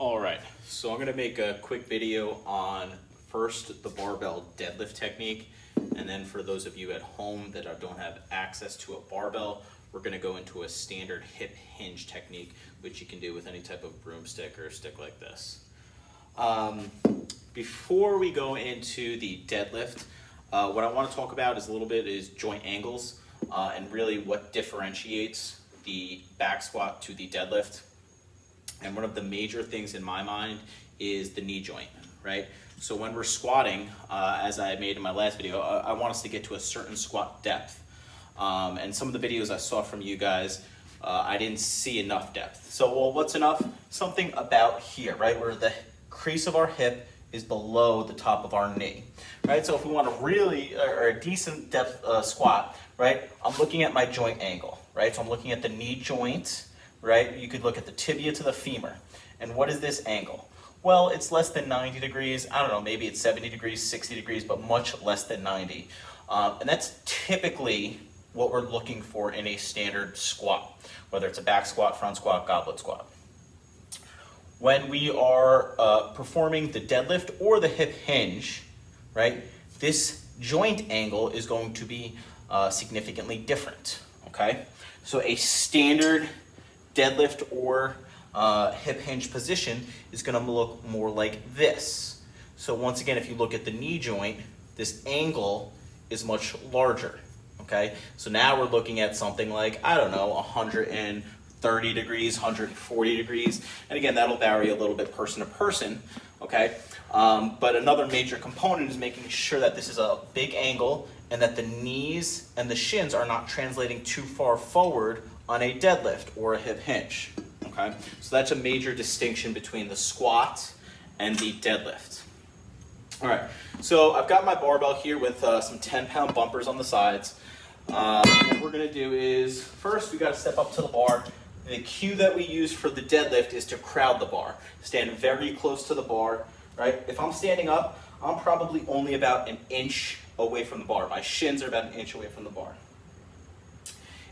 All right, so I'm gonna make a quick video on first the barbell deadlift technique, and then for those of you at home that don't have access to a barbell, we're gonna go into a standard hip hinge technique, which you can do with any type of broomstick or a stick like this. Before we go into the deadlift, what I wanna talk about is a little bit is joint angles, and really what differentiates the back squat to the deadlift. And one of the major things in my mind is the knee joint, right? So when we're squatting, as I made in my last video, I want us to get to a certain squat depth. And some of the videos I saw from you guys, I didn't see enough depth. So well, what's enough? Something about here, right? Where the crease of our hip is below the top of our knee, right? So if we want a really, or a decent depth squat, right? I'm looking at my joint angle, right? So I'm looking at the knee joint, right? You could look at the tibia to the femur. And what is this angle? Well, it's less than 90 degrees. I don't know, maybe it's 70 degrees, 60 degrees, but much less than 90. And that's typically what we're looking for in a standard squat, whether it's a back squat, front squat, goblet squat. When we are performing the deadlift or the hip hinge, right, this joint angle is going to be significantly different, okay? So a standard deadlift or hip hinge position is going to look more like this. So once again, if you look at the knee joint, this angle is much larger, okay? So now we're looking at something like, I don't know, 130 degrees, 140 degrees. And again, that'll vary a little bit person to person, okay? But another major component is making sure that this is a big angle and that the knees and the shins are not translating too far forward on a deadlift or a hip hinge, okay? So that's a major distinction between the squat and the deadlift. All right, so I've got my barbell here with some 10-pound bumpers on the sides. What we're gonna do is, first we gotta step up to the bar. The cue that we use for the deadlift is to crowd the bar. Stand very close to the bar, right? If I'm standing up, I'm probably only about an inch away from the bar. My shins are about an inch away from the bar.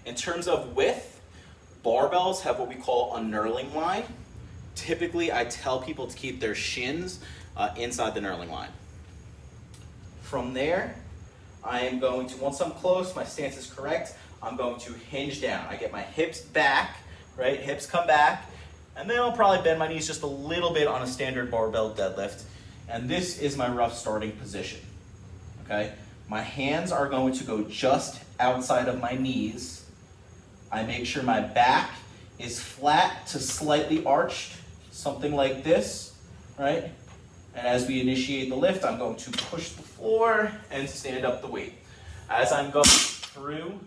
In terms of width, barbells have what we call a knurling line. Typically, I tell people to keep their shins inside the knurling line. From there, I am going to, once I'm close, my stance is correct, I'm going to hinge down. I get my hips back, right? Hips come back, and then I'll probably bend my knees just a little bit on a standard barbell deadlift. And this is my rough starting position, okay? My hands are going to go just outside of my knees. I make sure my back is flat to slightly arched, something like this, right? And as we initiate the lift, I'm going to push the floor and stand up the weight. As I'm going through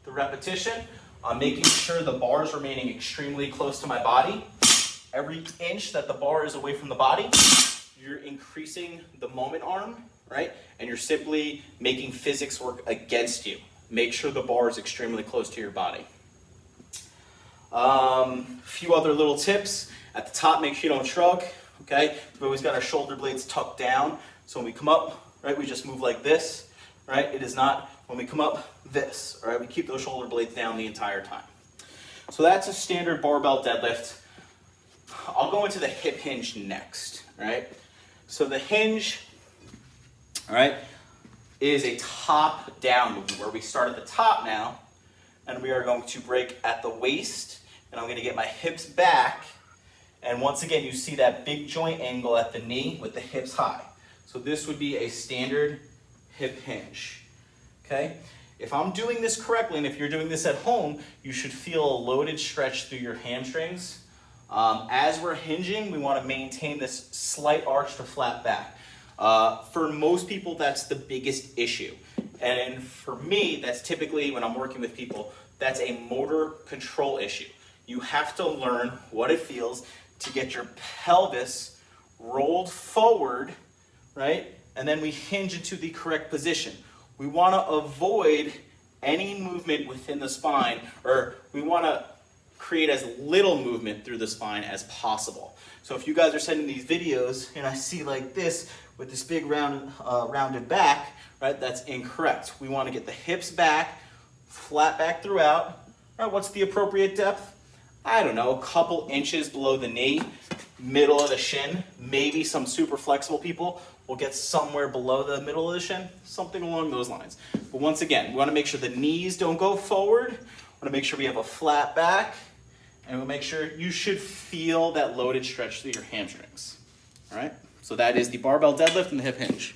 the repetition, I'm making sure the bar is remaining extremely close to my body. Every inch that the bar is away from the body, you're increasing the moment arm, right? And you're simply making physics work against you. Make sure the bar is extremely close to your body. A few other little tips. At the top, make sure you don't shrug, okay? We've always got our shoulder blades tucked down. So when we come up, right, we just move like this, right? It is not when we come up, this, all right? We keep those shoulder blades down the entire time. So that's a standard barbell deadlift. I'll go into the hip hinge next, right? So the hinge, all right, is a top-down movement where we start at the top now, and we are going to break at the waist, and I'm gonna get my hips back, and once again, you see that big joint angle at the knee with the hips high. So this would be a standard hip hinge, okay? If I'm doing this correctly, and if you're doing this at home, you should feel a loaded stretch through your hamstrings. As we're hinging, we wanna maintain this slight arch to flat back. For most people, that's the biggest issue. And for me, that's typically when I'm working with people, that's a motor control issue. You have to learn what it feels to get your pelvis rolled forward, right? And then we hinge into the correct position. We want to avoid any movement within the spine, or we want to create as little movement through the spine as possible. So if you guys are sending these videos and I see like this with this big rounded back, right, that's incorrect. We want to get the hips back, flat back throughout. All right, what's the appropriate depth? I don't know, a couple inches below the knee. middle of the shin. Maybe some super flexible people will get somewhere below the middle of the shin, something along those lines. But once again, we want to make sure the knees don't go forward. We want to make sure we have a flat back, and we'll make sure you should feel that loaded stretch through your hamstrings. All right, so that is the barbell deadlift and the hip hinge.